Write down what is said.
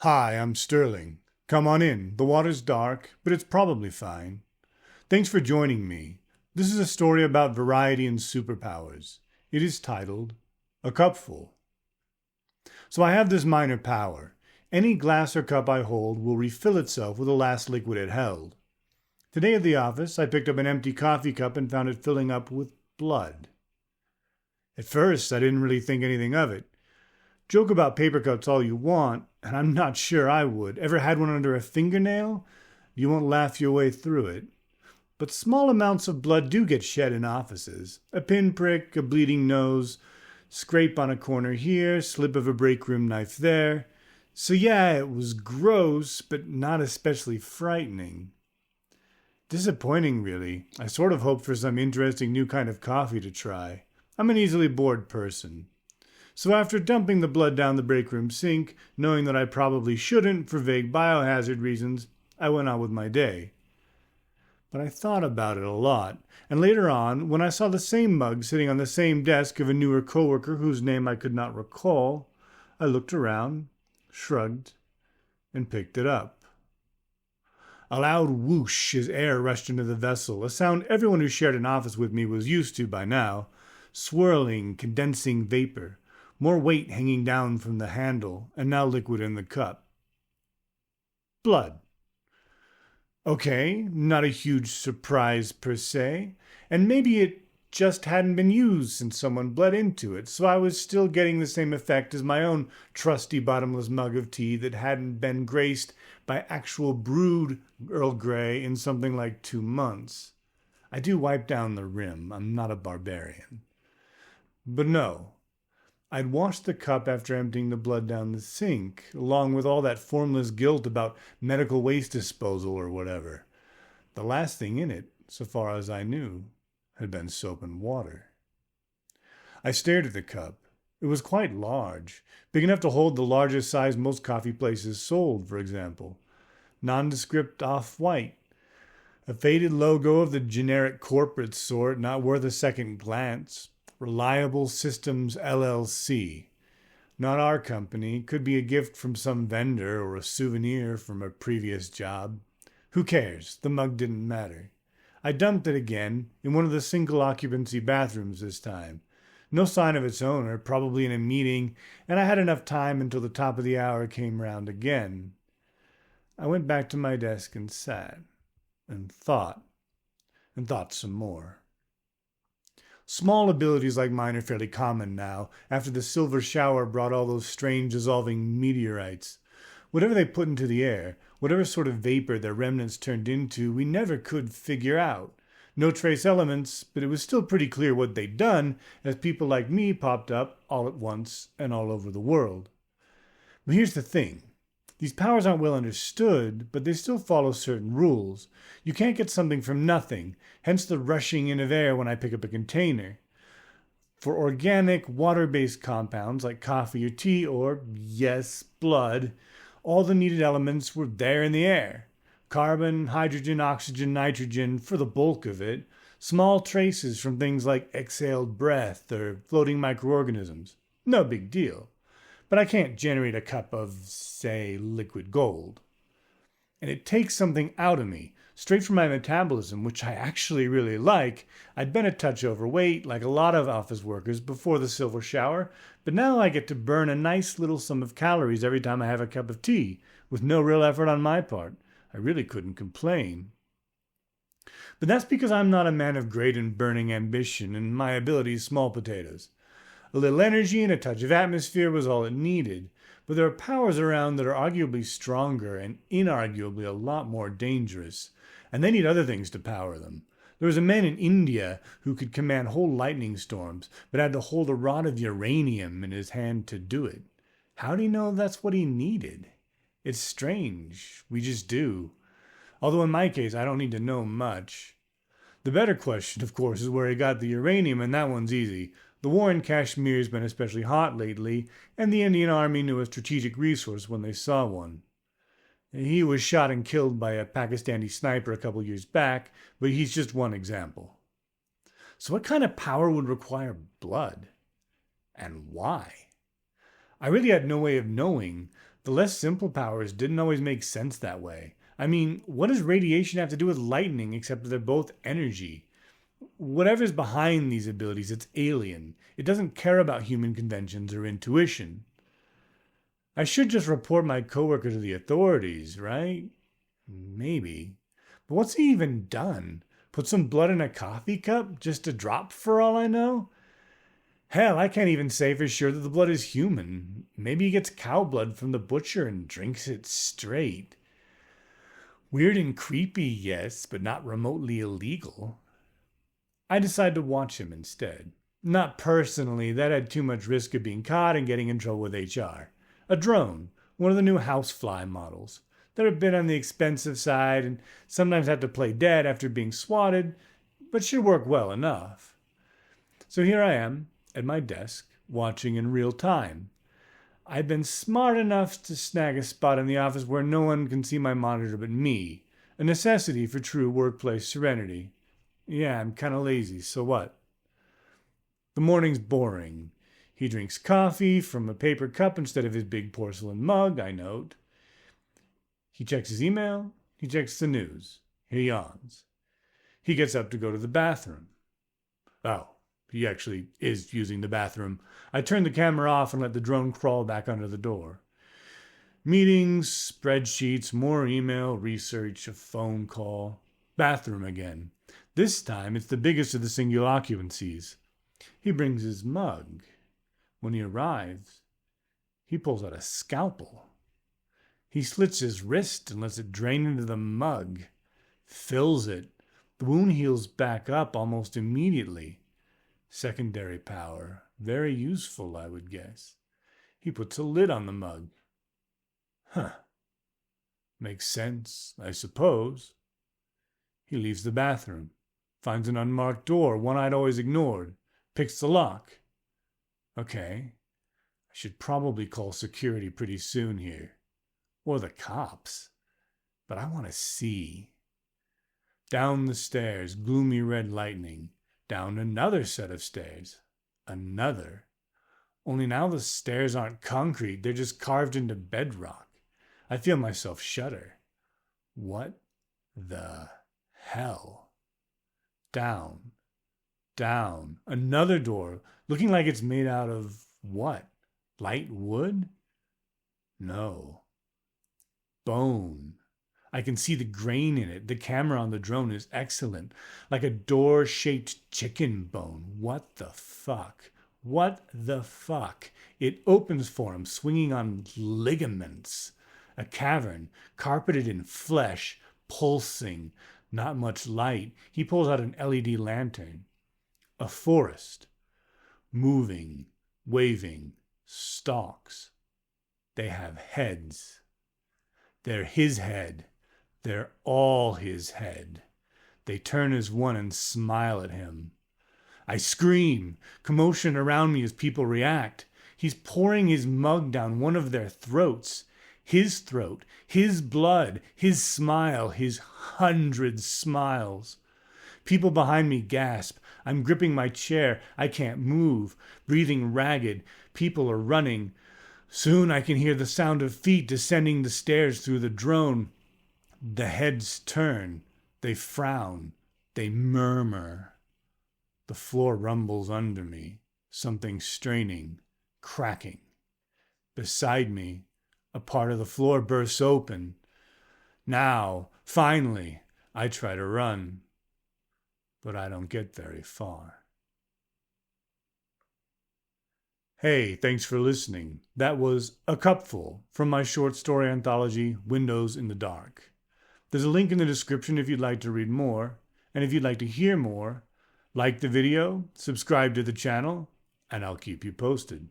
Hi, I'm Sterling. Come on in. The water's dark, but it's probably fine. Thanks for joining me. This is a story about variety and superpowers. It is titled A Cupful. So I have this minor power. Any glass or cup I hold will refill itself with the last liquid it held. Today at the office, I picked up an empty coffee cup and found it filling up with blood. At first, I didn't really think anything of it. Joke about paper cuts all you want, and I'm not sure I would. Ever had one under a fingernail? You won't laugh your way through it. But small amounts of blood do get shed in offices. A pinprick, a bleeding nose, scrape on a corner here, slip of a break room knife there. So yeah, it was gross, but not especially frightening. Disappointing, really. I sort of hoped for some interesting new kind of coffee to try. I'm an easily bored person. So after dumping the blood down the break room sink, knowing that I probably shouldn't for vague biohazard reasons, I went on with my day. But I thought about it a lot, and later on, when I saw the same mug sitting on the same desk of a newer coworker whose name I could not recall, I looked around, shrugged, and picked it up. A loud whoosh as air rushed into the vessel, a sound everyone who shared an office with me was used to by now. Swirling, condensing vapor, more weight hanging down from the handle, and now liquid in the cup. Blood. Okay, not a huge surprise per se, and maybe it just hadn't been used since someone bled into it, so I was still getting the same effect as my own trusty bottomless mug of tea that hadn't been graced by actual brewed Earl Grey in something like 2 months. I do wipe down the rim, I'm not a barbarian. But no, I'd washed the cup after emptying the blood down the sink, along with all that formless guilt about medical waste disposal or whatever. The last thing in it, so far as I knew, had been soap and water. I stared at the cup. It was quite large, big enough to hold the largest size most coffee places sold, for example. Nondescript off-white. A faded logo of the generic corporate sort, not worth a second glance. Reliable Systems LLC. Not our company. Could be a gift from some vendor or a souvenir from a previous job. Who cares? The mug didn't matter. I dumped it again in one of the single-occupancy bathrooms this time. No sign of its owner, probably in a meeting, and I had enough time until the top of the hour came round again. I went back to my desk and sat, and thought some more. Small abilities like mine are fairly common now, after the silver shower brought all those strange dissolving meteorites. Whatever they put into the air, whatever sort of vapor their remnants turned into, we never could figure out. No trace elements, but it was still pretty clear what they'd done, as people like me popped up all at once and all over the world. But here's the thing. These powers aren't well understood, but they still follow certain rules. You can't get something from nothing, hence the rushing in of air when I pick up a container. For organic, water-based compounds like coffee or tea or, yes, blood, all the needed elements were there in the air. Carbon, hydrogen, oxygen, nitrogen, for the bulk of it. Small traces from things like exhaled breath or floating microorganisms. No big deal. But I can't generate a cup of, say, liquid gold. And it takes something out of me, straight from my metabolism, which I actually really like. I'd been a touch overweight, like a lot of office workers, before the silver shower, but now I get to burn a nice little sum of calories every time I have a cup of tea, with no real effort on my part. I really couldn't complain. But that's because I'm not a man of great and burning ambition, and my ability is small potatoes. A little energy and a touch of atmosphere was all it needed, but there are powers around that are arguably stronger and inarguably a lot more dangerous, and they need other things to power them. There was a man in India who could command whole lightning storms, but had to hold a rod of uranium in his hand to do it. How do you know that's what he needed? It's strange. We just do. Although in my case, I don't need to know much. The better question, of course, is where he got the uranium, and that one's easy. The war in Kashmir has been especially hot lately, and the Indian Army knew a strategic resource when they saw one. He was shot and killed by a Pakistani sniper a couple years back, but he's just one example. So what kind of power would require blood? And why? I really had no way of knowing, The less simple powers didn't always make sense that way. I mean, what does radiation have to do with lightning except that they're both energy? Whatever's behind these abilities, it's alien. It doesn't care about human conventions or intuition. I should just report my coworker to the authorities, right? Maybe. But what's he even done? Put some blood in a coffee cup? Just a drop for all I know? Hell, I can't even say for sure that the blood is human. Maybe he gets cow blood from the butcher and drinks it straight. Weird and creepy, yes, but not remotely illegal. I decide to watch him instead. Not personally, that had too much risk of being caught and getting in trouble with HR. A drone, one of the new housefly models. They're a bit on the expensive side and sometimes have to play dead after being swatted, but should work well enough. So here I am, at my desk, watching in real time. I've been smart enough to snag a spot in the office where no one can see my monitor but me, a necessity for true workplace serenity. Yeah, I'm kind of lazy, so what? The morning's boring. He drinks coffee from a paper cup instead of his big porcelain mug, I note. He checks his email. He checks the news. He yawns. He gets up to go to the bathroom. Oh, he actually is using the bathroom. I turn the camera off and let the drone crawl back under the door. Meetings, spreadsheets, more email, research, a phone call. Bathroom again. This time it's the biggest of the single occupancies. He brings his mug. When he arrives, he pulls out a scalpel. He slits his wrist and lets it drain into the mug. Fills it. The wound heals back up almost immediately. Secondary power. Very useful, I would guess. He puts a lid on the mug. Huh. Makes sense, I suppose. He leaves the bathroom. Finds an unmarked door, one I'd always ignored. Picks the lock. Okay. I should probably call security pretty soon here. Or the cops. But I want to see. Down the stairs, gloomy red lightning. Down another set of stairs. Another. Only now the stairs aren't concrete, they're just carved into bedrock. I feel myself shudder. What the hell? Down. Down. Another door, looking like it's made out of what? Light wood? No. Bone. I can see the grain in it. The camera on the drone is excellent. Like a door-shaped chicken bone. What the fuck? What the fuck? It opens for him, swinging on ligaments. A cavern, carpeted in flesh, pulsing. Not much light. He pulls out an LED lantern. A forest. Moving, waving, stalks. They have heads. They're his head. They're all his head. They turn as one and smile at him. I scream. Commotion around me as people react. He's pouring his mug down one of their throats. His throat, his blood, his smile, his 100 smiles. People behind me gasp. I'm gripping my chair. I can't move. Breathing ragged. People are running. Soon I can hear the sound of feet descending the stairs through the drone. The heads turn. They frown. They murmur. The floor rumbles under me. Something straining, cracking. Beside me, a part of the floor bursts open. Now, finally, I try to run. But I don't get very far. Hey, thanks for listening. That was A Cupful from my short story anthology, Windows in the Dark. There's a link in the description if you'd like to read more. And if you'd like to hear more, like the video, subscribe to the channel, and I'll keep you posted.